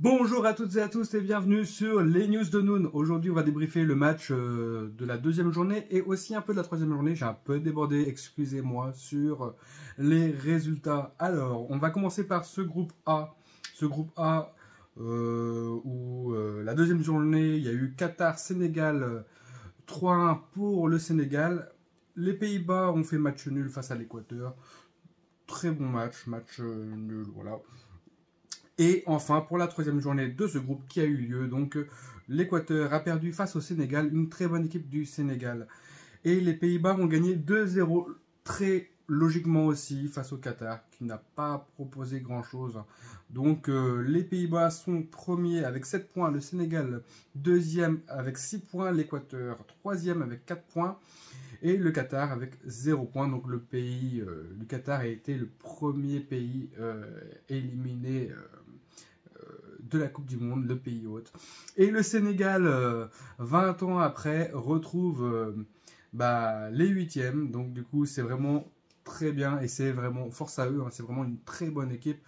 Bonjour à toutes et à tous et bienvenue sur les news de Noon. Aujourd'hui, on va débriefer le match de la deuxième journée et aussi un peu de la troisième journée. J'ai un peu débordé, excusez-moi, sur les résultats. Alors, on va commencer par ce groupe A. Ce groupe A où la deuxième journée, il y a eu Qatar-Sénégal 3-1 pour le Sénégal. Les Pays-Bas ont fait match nul face à l'Équateur. Très bon match, nul, voilà. Et enfin, pour la troisième journée de ce groupe qui a eu lieu, donc l'Équateur a perdu face au Sénégal, une très bonne équipe du Sénégal. Et les Pays-Bas ont gagné 2-0 très logiquement aussi face au Qatar, qui n'a pas proposé grand-chose. Donc les Pays-Bas sont premiers avec 7 points, le Sénégal deuxième avec 6 points, l'Équateur troisième avec 4 points. Et le Qatar avec 0 points. Donc le Qatar a été le premier pays éliminé de la Coupe du Monde, le pays hôte. Et le Sénégal, 20 ans après, retrouve les huitièmes. Donc du coup, c'est vraiment très bien et c'est vraiment force à eux. Hein, c'est vraiment une très bonne équipe.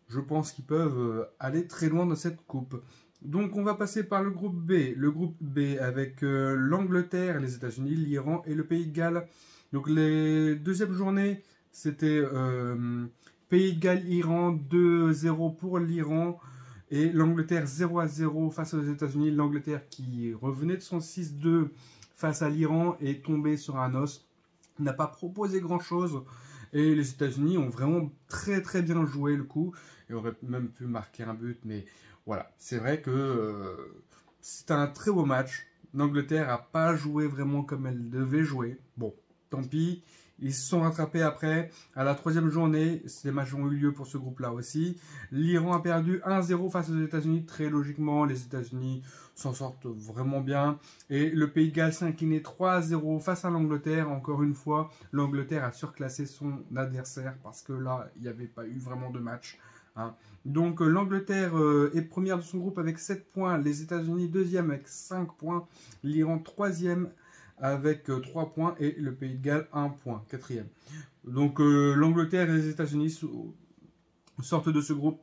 Je pense qu'ils peuvent aller très loin dans cette coupe. Donc on va passer par le groupe B. Le groupe B avec l'Angleterre, les États-Unis, l'Iran et le Pays de Galles. Donc les deuxièmes journées, c'était Pays de Galles, Iran, 2-0 pour l'Iran. Et l'Angleterre 0-0 face aux États-Unis. L'Angleterre qui revenait de son 6-2 face à l'Iran est tombée sur un os. N'a pas proposé grand-chose. Et les États-Unis ont vraiment très très bien joué le coup. Et auraient même pu marquer un but. Mais voilà, c'est vrai que c'est un très beau match. L'Angleterre n'a pas joué vraiment comme elle devait jouer. Bon, tant pis. Ils se sont rattrapés après. À la troisième journée, ces matchs ont eu lieu pour ce groupe-là aussi. L'Iran a perdu 1-0 face aux États-Unis. Très logiquement, les États-Unis s'en sortent vraiment bien. Et le Pays de Galles s'est incliné 3-0 face à l'Angleterre. Encore une fois, l'Angleterre a surclassé son adversaire parce que là, il n'y avait pas eu vraiment de match. Hein. Donc l'Angleterre est première de son groupe avec 7 points. Les États-Unis deuxième avec 5 points. L'Iran troisième avec 3 points et le Pays de Galles 1 point, quatrième. Donc l'Angleterre et les États-Unis sortent de ce groupe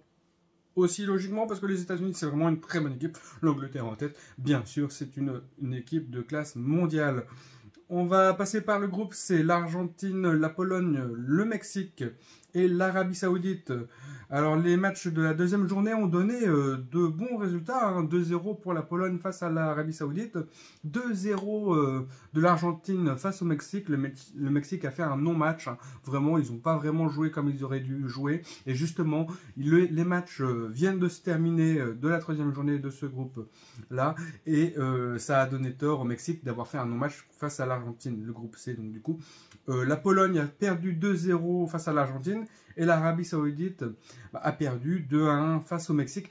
aussi logiquement parce que les États-Unis c'est vraiment une très bonne équipe. L'Angleterre en tête, bien sûr, c'est une équipe de classe mondiale. On va passer par le groupe C, l'Argentine, la Pologne, le Mexique et l'Arabie Saoudite. Alors les matchs de la deuxième journée ont donné de bons résultats. Hein. 2-0 pour la Pologne face à l'Arabie Saoudite. 2-0 de l'Argentine face au Mexique. Le Mexique a fait un non-match. Hein. Vraiment, ils n'ont pas vraiment joué comme ils auraient dû jouer. Et justement, les matchs viennent de se terminer de la troisième journée de ce groupe-là. Et ça a donné tort au Mexique d'avoir fait un non-match face à l'Argentine, le groupe C. Donc du coup, la Pologne a perdu 2-0 face à l'Argentine et l'Arabie Saoudite a perdu 2-1 face au Mexique.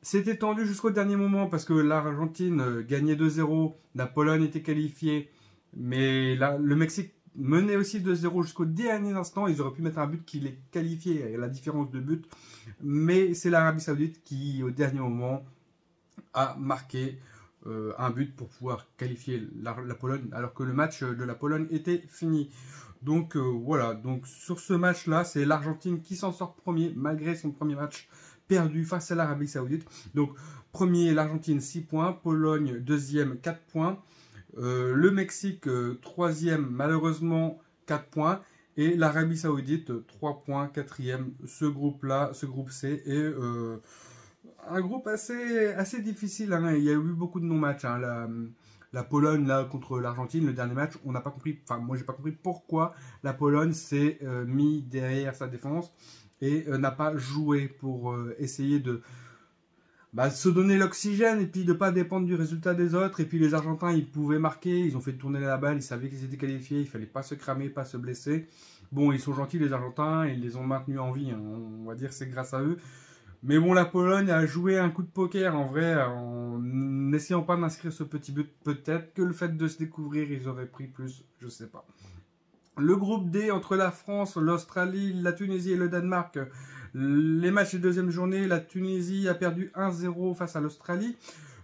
C'était tendu jusqu'au dernier moment parce que l'Argentine gagnait 2-0, la Pologne était qualifiée, mais là, le Mexique menait aussi 2-0 jusqu'au dernier instant. Ils auraient pu mettre un but qui les qualifiait à la différence de but, mais c'est l'Arabie Saoudite qui, au dernier moment, a marqué un but pour pouvoir qualifier la Pologne, alors que le match de la Pologne était fini. Donc voilà, donc sur ce match-là, c'est l'Argentine qui s'en sort premier, malgré son premier match perdu face à l'Arabie Saoudite. Donc premier, l'Argentine 6 points, Pologne deuxième 4 points, le Mexique troisième malheureusement 4 points, et l'Arabie Saoudite 3 points, quatrième. Ce groupe-là, ce groupe C est un groupe assez difficile. Hein. Il y a eu beaucoup de non-matchs. Hein. La Pologne là contre l'Argentine, le dernier match, on n'a pas compris. Enfin, moi, j'ai pas compris pourquoi la Pologne s'est mis derrière sa défense et n'a pas joué pour essayer de se donner l'oxygène et puis de pas dépendre du résultat des autres. Et puis les Argentins, ils pouvaient marquer, ils ont fait tourner la balle, ils savaient qu'ils étaient qualifiés, il fallait pas se cramer, pas se blesser. Bon, ils sont gentils les Argentins, ils les ont maintenus en vie. Hein. On va dire c'est grâce à eux. Mais bon, la Pologne a joué un coup de poker en vrai, en n'essayant pas d'inscrire ce petit but. Peut-être que le fait de se découvrir, ils auraient pris plus, je sais pas. Le groupe D entre la France, l'Australie, la Tunisie et le Danemark. Les matchs de deuxième journée, la Tunisie a perdu 1-0 face à l'Australie.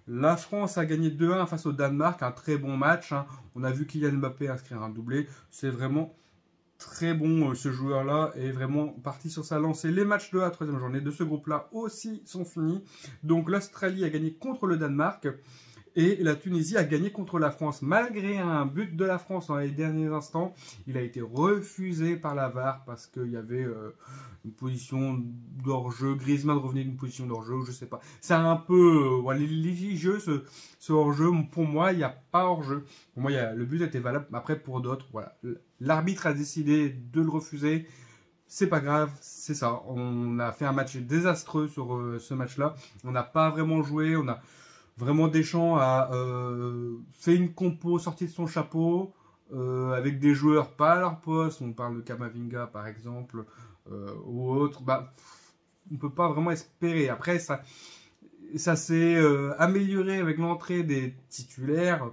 La France a gagné 2-1 face au Danemark, un très bon match. Hein. On a vu Kylian Mbappé inscrire un doublé. C'est vraiment très bon ce joueur-là est vraiment parti sur sa lancée. Les matchs de la troisième journée de ce groupe-là aussi sont finis. Donc l'Australie a gagné contre le Danemark. Et la Tunisie a gagné contre la France. Malgré un but de la France dans les derniers instants, il a été refusé par la VAR parce qu'il y avait une position d'hors-jeu. Griezmann revenait d'une position d'hors-jeu, je sais pas. C'est un peu litigieux ce hors-jeu. Pour moi, il n'y a pas hors-jeu. Pour moi, le but était valable. Après, pour d'autres, voilà. L'arbitre a décidé de le refuser. C'est pas grave, c'est ça. On a fait un match désastreux sur ce match-là. On n'a pas vraiment joué. On a vraiment Deschamps a fait une compo sortie de son chapeau avec des joueurs pas à leur poste. On parle de Kamavinga par exemple ou autre. Bah, on peut pas vraiment espérer. Après ça s'est amélioré avec l'entrée des titulaires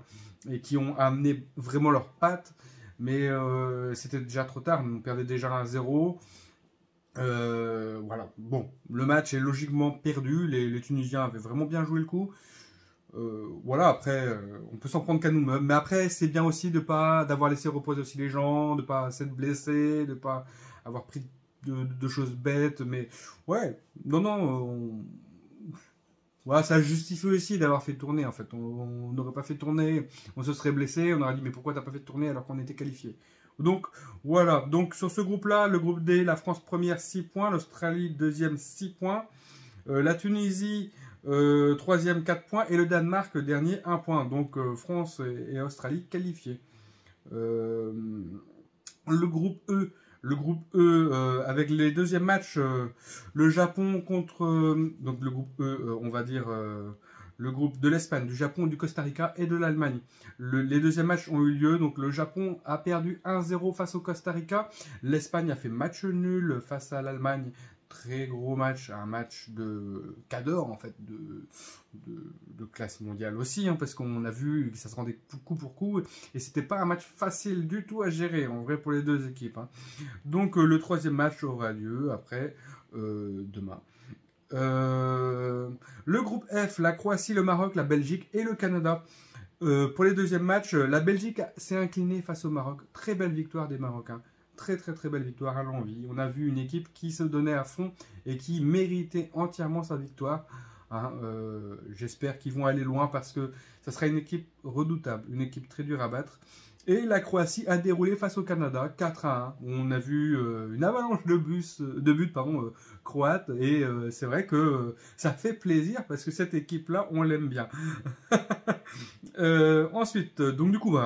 et qui ont amené vraiment leurs pattes. Mais c'était déjà trop tard. On perdait déjà 1-0. Voilà. Bon, le match est logiquement perdu. Les Tunisiens avaient vraiment bien joué le coup. Voilà, après, on peut s'en prendre qu'à nous-mêmes. Mais après, c'est bien aussi d'avoir laissé reposer aussi les gens, de pas s'être blessé, de pas avoir pris de choses bêtes. Mais ouais, non, voilà, ça justifie aussi d'avoir fait tourner en fait. On n'aurait pas fait tourner, on se serait blessé, on aurait dit mais pourquoi t'as pas fait tourner alors qu'on était qualifié. Donc voilà, donc sur ce groupe-là, le groupe D, la France première 6 points, l'Australie deuxième 6 points, la Tunisie troisième 4 points et le Danemark dernier 1 point. Donc France et Australie qualifiés. Le groupe E, avec les deuxièmes matchs, le Japon contre donc le groupe E, on va dire le groupe de l'Espagne, du Japon, du Costa Rica et de l'Allemagne. Les deuxièmes matchs ont eu lieu, donc le Japon a perdu 1-0 face au Costa Rica, l'Espagne a fait match nul face à l'Allemagne. Très gros match, un match de cador en fait, de classe mondiale aussi, hein, parce qu'on a vu que ça se rendait coup pour coup, et c'était pas un match facile du tout à gérer, en vrai, pour les deux équipes. Hein. Donc le troisième match aura lieu après, demain. Le groupe F, la Croatie, le Maroc, la Belgique et le Canada. Pour les deuxièmes matchs, la Belgique s'est inclinée face au Maroc. Très belle victoire des Marocains. Très belle victoire à l'envie. On a vu une équipe qui se donnait à fond et qui méritait entièrement sa victoire. Hein, j'espère qu'ils vont aller loin parce que ça sera une équipe redoutable, une équipe très dure à battre. Et la Croatie a déroulé face au Canada 4-1. On a vu une avalanche de buts croates et c'est vrai que ça fait plaisir parce que cette équipe-là, on l'aime bien. Ensuite, donc du coup,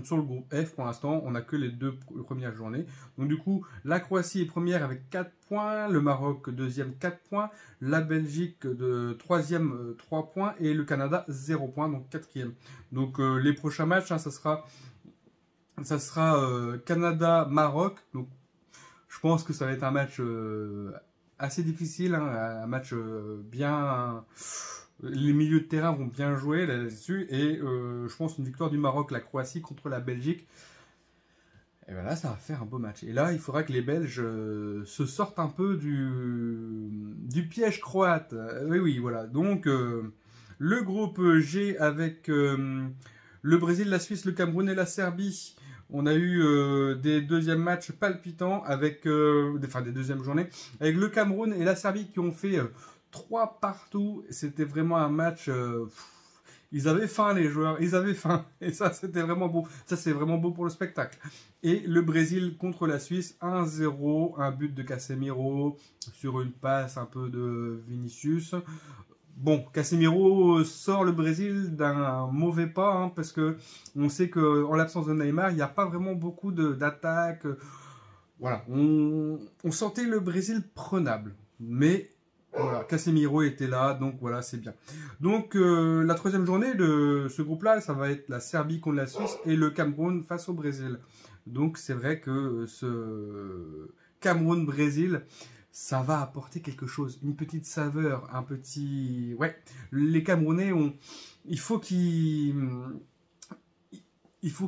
sur le groupe F, pour l'instant, on n'a que les deux premières journées. Donc du coup, la Croatie est première avec 4 points, le Maroc deuxième 4 points, la Belgique de troisième 3 points et le Canada 0 points, donc quatrième. Donc les prochains matchs, hein, ça sera Canada-Maroc. Donc je pense que ça va être un match assez difficile, hein, un match bien... Les milieux de terrain vont bien jouer là-dessus et je pense une victoire du Maroc, la Croatie contre la Belgique. Et bien là, ça va faire un beau match. Et là, il faudra que les Belges se sortent un peu du piège croate. Oui, voilà. Donc, le groupe G avec le Brésil, la Suisse, le Cameroun et la Serbie. On a eu des deuxièmes matchs palpitants avec, des deuxièmes journées, avec le Cameroun et la Serbie qui ont fait 3 partout. C'était vraiment un match... ils avaient faim, les joueurs. Ils avaient faim. Et ça, c'était vraiment beau. Ça, c'est vraiment beau pour le spectacle. Et le Brésil contre la Suisse, 1-0. Un but de Casemiro sur une passe un peu de Vinicius. Bon, Casemiro sort le Brésil d'un mauvais pas, hein, parce que on sait qu'en l'absence de Neymar, il n'y a pas vraiment beaucoup d'attaques. Voilà, on sentait le Brésil prenable. Mais voilà, Casemiro était là, donc voilà, c'est bien. Donc la troisième journée de ce groupe-là, ça va être la Serbie contre la Suisse et le Cameroun face au Brésil. Donc c'est vrai que ce Cameroun-Brésil, ça va apporter quelque chose, une petite saveur, un petit... Ouais, les Camerounais, il faut qu'ils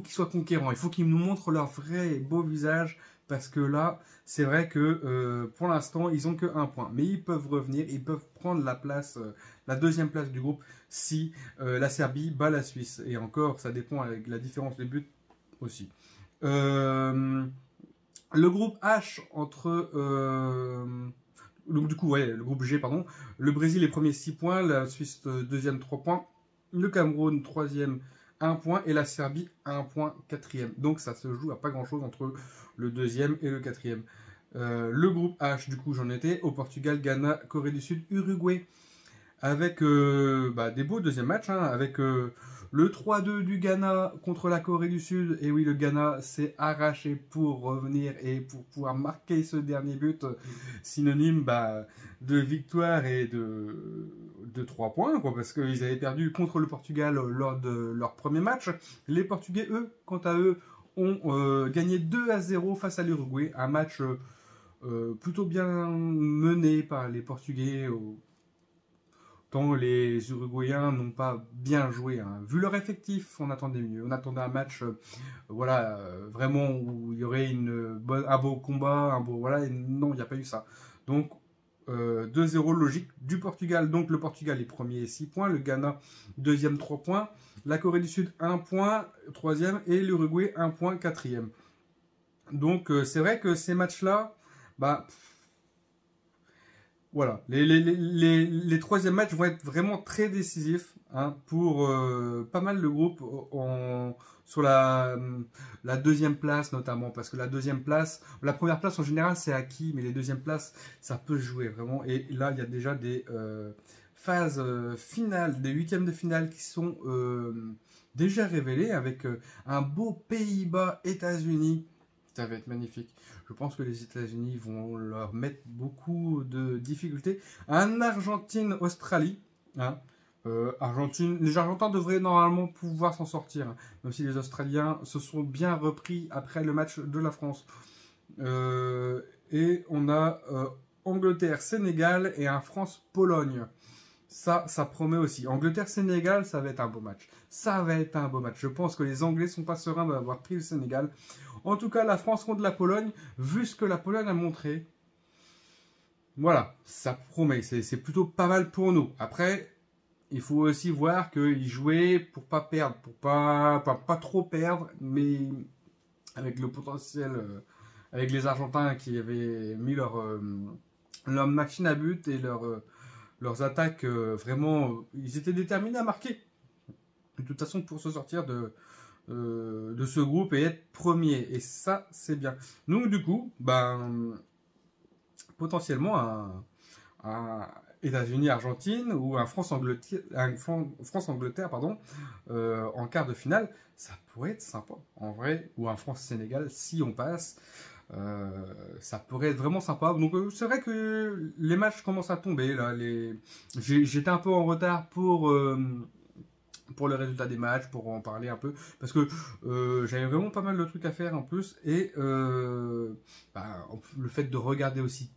soient conquérants, il faut qu'ils nous montrent leur vrai et beau visage, parce que là, c'est vrai que pour l'instant, ils n'ont que 1 point. Mais ils peuvent revenir, ils peuvent prendre la place, la deuxième place du groupe si la Serbie bat la Suisse. Et encore, ça dépend avec la différence des buts aussi. Le groupe H entre... donc du coup, ouais, le groupe G, pardon. Le Brésil est premier 6 points, la Suisse deuxième 3 points, le Cameroun troisième 1 point et la Serbie 1 point quatrième. Donc ça se joue à pas grand chose entre le deuxième et le quatrième. Le groupe H, du coup, j'en étais au Portugal, Ghana, Corée du Sud, Uruguay. Avec des beaux deuxièmes matchs, hein, avec le 3-2 du Ghana contre la Corée du Sud. Et oui, le Ghana s'est arraché pour revenir et pour pouvoir marquer ce dernier but, synonyme de victoire et de 3 points, quoi, parce qu'ils avaient perdu contre le Portugal lors de leur premier match. Les Portugais, eux, quant à eux, ont gagné 2-0 face à l'Uruguay. Un match plutôt bien mené par les Portugais. Tant les Uruguayens n'ont pas bien joué, hein. Vu leur effectif, on attendait mieux. On attendait un match, vraiment où il y aurait un beau combat, voilà. Et non, il n'y a pas eu ça. Donc 2-0 logique du Portugal. Donc le Portugal est premier 6 points, le Ghana deuxième 3 points, la Corée du Sud 1 point, troisième, et l'Uruguay 1 point, quatrième. Donc c'est vrai que ces matchs-là, voilà, les troisièmes matchs vont être vraiment très décisifs, hein, pour pas mal de groupes sur la deuxième place notamment, parce que la première place en général c'est acquis, mais les deuxièmes places ça peut se jouer vraiment. Et là il y a déjà des phases finales, des huitièmes de finale qui sont déjà révélées avec un beau Pays-Bas-États-Unis. Ça va être magnifique. Je pense que les États-Unis vont leur mettre beaucoup de difficultés. Un Argentine-Australie. Hein. Les Argentins devraient normalement pouvoir s'en sortir, hein, même si les Australiens se sont bien repris après le match de la France. Et on a Angleterre-Sénégal et un France-Pologne. Ça promet aussi. Angleterre-Sénégal, ça va être un beau match. Ça va être un beau match. Je pense que les Anglais sont pas sereins d'avoir pris le Sénégal. En tout cas, la France contre la Pologne, vu ce que la Pologne a montré, voilà, ça promet. C'est plutôt pas mal pour nous. Après, il faut aussi voir qu'ils jouaient pour pas perdre, pour pas trop perdre, mais avec le potentiel, avec les Argentins qui avaient mis leur machine à but et leurs attaques, vraiment, ils étaient déterminés à marquer. De toute façon, pour se sortir de ce groupe et être premier. Et ça, c'est bien. Donc, du coup, potentiellement, un États-Unis-Argentine ou un France-Angleterre, pardon, en quart de finale, ça pourrait être sympa, en vrai. Ou un France-Sénégal, si on passe. Ça pourrait être vraiment sympa. Donc c'est vrai que les matchs commencent à tomber là. J'étais un peu en retard pour le résultat des matchs, pour en parler un peu, parce que j'avais vraiment pas mal de trucs à faire en plus, et le fait de regarder aussi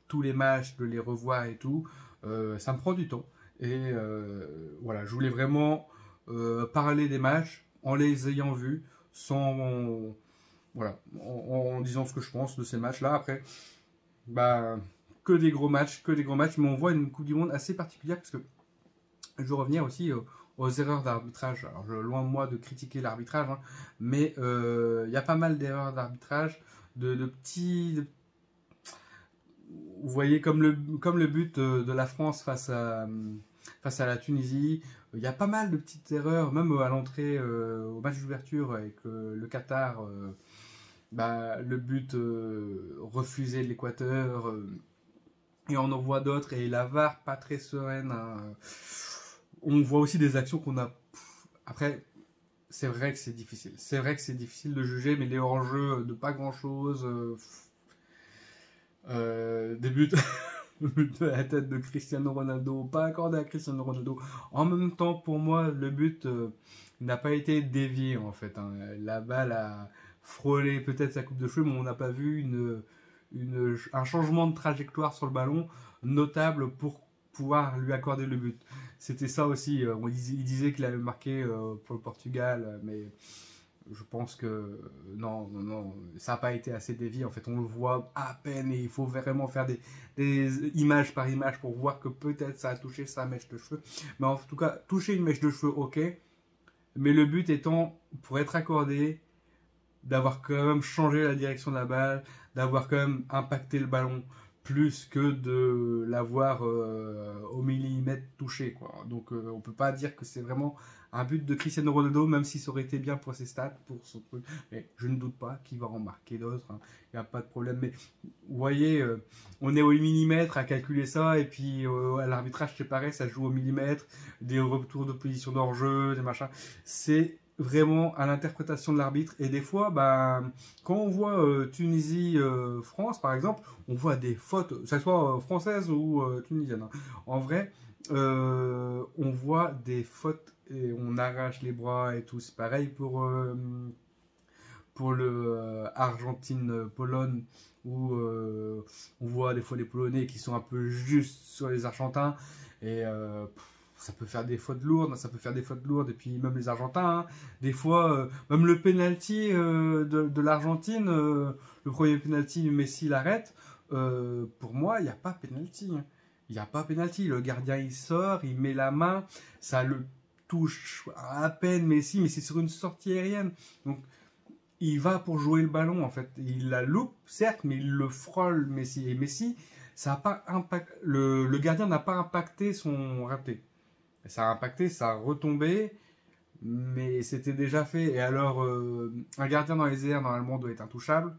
tous les matchs, de les revoir et tout, ça me prend du temps. Et voilà, je voulais vraiment parler des matchs en les ayant vus, sans voilà, en disant ce que je pense de ces matchs-là. Après, que des gros matchs, mais on voit une Coupe du Monde assez particulière, parce que je veux revenir aussi aux erreurs d'arbitrage. Alors, loin de moi de critiquer l'arbitrage, hein, mais il y a pas mal d'erreurs d'arbitrage, de petits... Vous voyez, comme le but de la France face à la Tunisie, il y a pas mal de petites erreurs, même à l'entrée au match d'ouverture avec le Qatar, le but refusé de l'Équateur, et on en voit d'autres, et la VAR pas très sereine, hein. On voit aussi des actions qu'on a... Après, c'est vrai que c'est difficile. C'est vrai que c'est difficile de juger, mais les hors-jeux de pas grand-chose... des buts... le but de la tête de Cristiano Ronaldo, pas accordé à Cristiano Ronaldo. En même temps, pour moi, le but n'a pas été dévié, en fait, hein. La balle a frôlé peut-être sa coupe de cheveux, mais on n'a pas vu un changement de trajectoire sur le ballon notable pour pouvoir lui accorder le but. C'était ça aussi. Il disait qu'il avait marqué pour le Portugal, mais je pense que non, ça n'a pas été assez dévié. En fait, on le voit à peine, et il faut vraiment faire des images par image pour voir que peut-être ça a touché sa mèche de cheveux. Mais en tout cas, toucher une mèche de cheveux, ok. Mais le but étant, pour être accordé, d'avoir quand même changé la direction de la balle, d'avoir quand même impacté le ballon plus que de l'avoir au millimètre touché, quoi. Donc on peut pas dire que c'est vraiment un but de Cristiano Ronaldo, même si ça aurait été bien pour ses stats, pour son truc. Mais je ne doute pas qu'il va en marquer d'autres, hein. Il n'y a pas de problème. Mais vous voyez, on est au millimètre à calculer ça, et puis à l'arbitrage c'est pareil, ça joue au millimètre, des retours de position d'hors-jeu, des machins. C'est vraiment à l'interprétation de l'arbitre. Et des fois, bah, quand on voit Tunisie-France, par exemple, on voit des fautes, que ce soit françaises ou tunisiennes, hein. En vrai, on voit des fautes et on arrache les bras et tout. C'est pareil pour le Argentine-Pologne où on voit des fois les Polonais qui sont un peu justes sur les Argentins et ça peut faire des fautes lourdes, et puis même les Argentins, hein, des fois, même le penalty de l'Argentine, le premier penalty, Messi l'arrête, pour moi, il n'y a pas penalty, hein. Il n'y a pas penalty, le gardien il sort, il met la main, ça le touche à peine Messi, mais c'est sur une sortie aérienne, donc il va pour jouer le ballon en fait. Il la loupe, certes, mais il le frôle Messi. Et Messi, ça a pas impact... le gardien n'a pas impacté son raté. Ça a impacté, ça a retombé, mais c'était déjà fait. Et alors, un gardien dans les airs, normalement, doit être intouchable.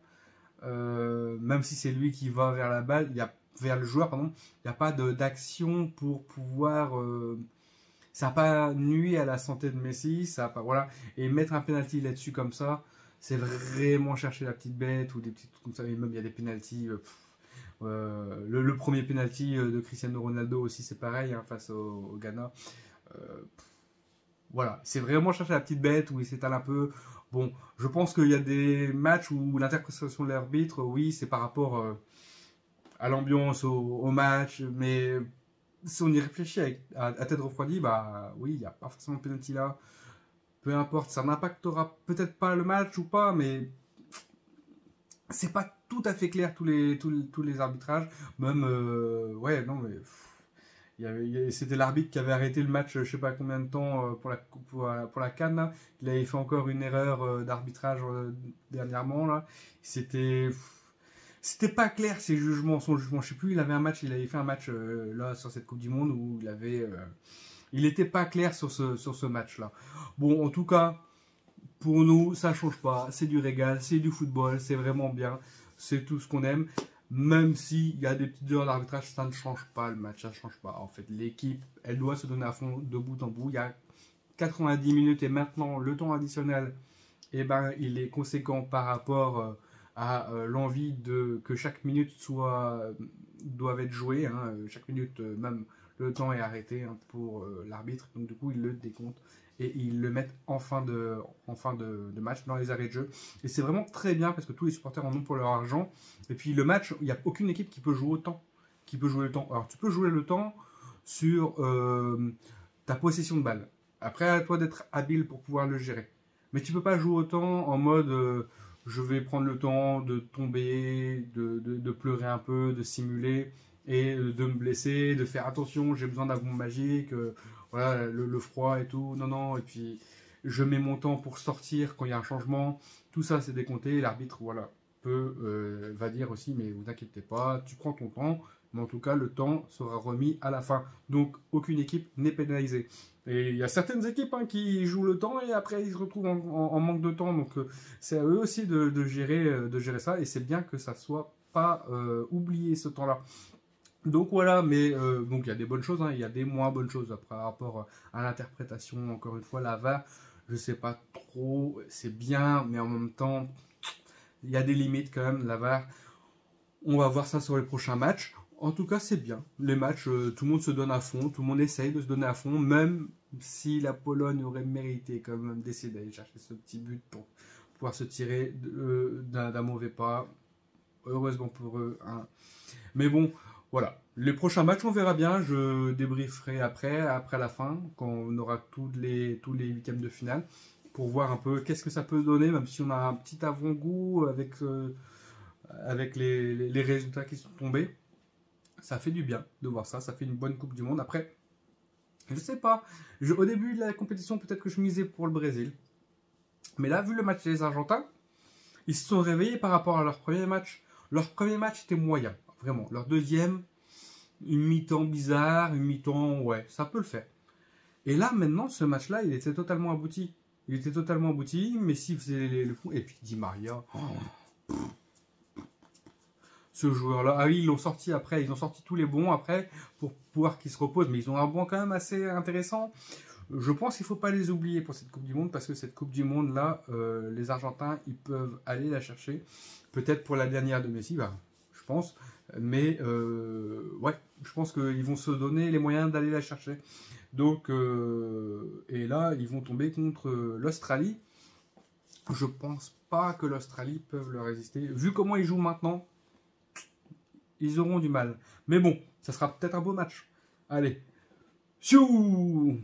Même si c'est lui qui va vers la balle, vers le joueur, pardon, il n'y a pas d'action pour pouvoir... ça n'a pas nuit à la santé de Messi, ça a pas... Voilà. Et mettre un penalty là-dessus comme ça, c'est vraiment chercher la petite bête ou des petits trucs comme ça. Et même il y a des penalties. Le premier penalty de Cristiano Ronaldo aussi, c'est pareil, hein, face au Ghana. Voilà, c'est vraiment chercher la petite bête où il s'étale un peu. Bon, je pense qu'il y a des matchs où l'interprétation de l'arbitre, oui, c'est par rapport à l'ambiance, au match, mais si on y réfléchit à tête refroidie, bah oui, il n'y a pas forcément de penalty là. Peu importe, ça n'impactera peut-être pas le match ou pas, mais c'est pas tout à fait clair tous les arbitrages. Même, ouais, non, mais c'était l'arbitre qui avait arrêté le match, je sais pas combien de temps pour la CAN. Là. Il avait fait encore une erreur d'arbitrage dernièrement. Là. C'était pas clair son jugement. Je sais plus, il avait fait un match là sur cette Coupe du Monde où il était pas clair sur ce match-là. Bon, en tout cas, pour nous, ça change pas. C'est du régal, c'est du football, c'est vraiment bien. C'est tout ce qu'on aime. Même s'il y a des petites erreurs d'arbitrage, ça ne change pas le match, ça ne change pas. En fait, l'équipe, elle doit se donner à fond de bout en bout. Il y a 90 minutes et maintenant, le temps additionnel, eh ben, il est conséquent par rapport à l'envie que chaque minute doive être jouée. Hein. Chaque minute, même le temps est arrêté, hein, pour l'arbitre. Donc du coup, il le décompte et ils le mettent en fin de match, dans les arrêts de jeu. Et c'est vraiment très bien parce que tous les supporters en ont pour leur argent. Et puis le match, il n'y a aucune équipe qui peut jouer autant. Alors tu peux jouer le temps sur ta possession de balle. Après, à toi d'être habile pour pouvoir le gérer. Mais tu peux pas jouer autant en mode je vais prendre le temps de tomber, de pleurer un peu, de simuler et de me blesser, de faire attention, j'ai besoin d'un bond magique, voilà, le froid et tout. Non, non, et puis je mets mon temps pour sortir quand il y a un changement. Tout ça, c'est décompté. L'arbitre, voilà, va dire aussi, mais vous inquiétez pas, tu prends ton temps. Mais en tout cas, le temps sera remis à la fin. Donc, aucune équipe n'est pénalisée. Et il y a certaines équipes, hein, qui jouent le temps et après ils se retrouvent en manque de temps. Donc, c'est à eux aussi de gérer ça. Et c'est bien que ça soit pas oublié ce temps-là. Donc voilà, mais donc il y a des bonnes choses, hein, il y a des moins bonnes choses par rapport à l'interprétation. Encore une fois, la VAR, je sais pas trop, c'est bien, mais en même temps, il y a des limites quand même, la VAR. On va voir ça sur les prochains matchs. En tout cas, c'est bien. Les matchs, tout le monde se donne à fond, tout le monde essaye de se donner à fond, même si la Pologne aurait mérité quand même d'essayer d'aller chercher ce petit but pour pouvoir se tirer d'un mauvais pas. Heureusement pour eux, hein. Mais bon, voilà. Les prochains matchs, on verra bien. Je débrieferai après la fin, quand on aura tous les huitièmes de finale, pour voir un peu qu'est-ce que ça peut donner, même si on a un petit avant-goût avec les résultats qui sont tombés. Ça fait du bien de voir ça. Ça fait une bonne Coupe du Monde. Après, je sais pas. Au début de la compétition, peut-être que je misais pour le Brésil. Mais là, vu le match des Argentins, Ils se sont réveillés par rapport à leur premier match. Leur premier match était moyen, vraiment. Leur deuxième, une mi-temps bizarre, une mi-temps, ouais, ça peut le faire. Et là, maintenant, ce match-là, il était totalement abouti. Il était totalement abouti. Messi faisait le fou. Et puis Di Maria. Ce joueur-là. Ah oui, ils l'ont sorti après. Ils ont sorti tous les bons après pour pouvoir qu'ils se reposent. Mais ils ont un banc quand même assez intéressant. Je pense qu'il ne faut pas les oublier pour cette Coupe du Monde. Parce que cette Coupe du Monde-là, les Argentins, ils peuvent aller la chercher. Peut-être pour la dernière de Messi, bah, je pense. Mais ouais, je pense qu'ils vont se donner les moyens d'aller la chercher. Donc, et là, ils vont tomber contre l'Australie. Je pense pas que l'Australie peuvent leur résister. Vu comment ils jouent maintenant, ils auront du mal. Mais bon, ça sera peut-être un beau match. Allez, Tchou!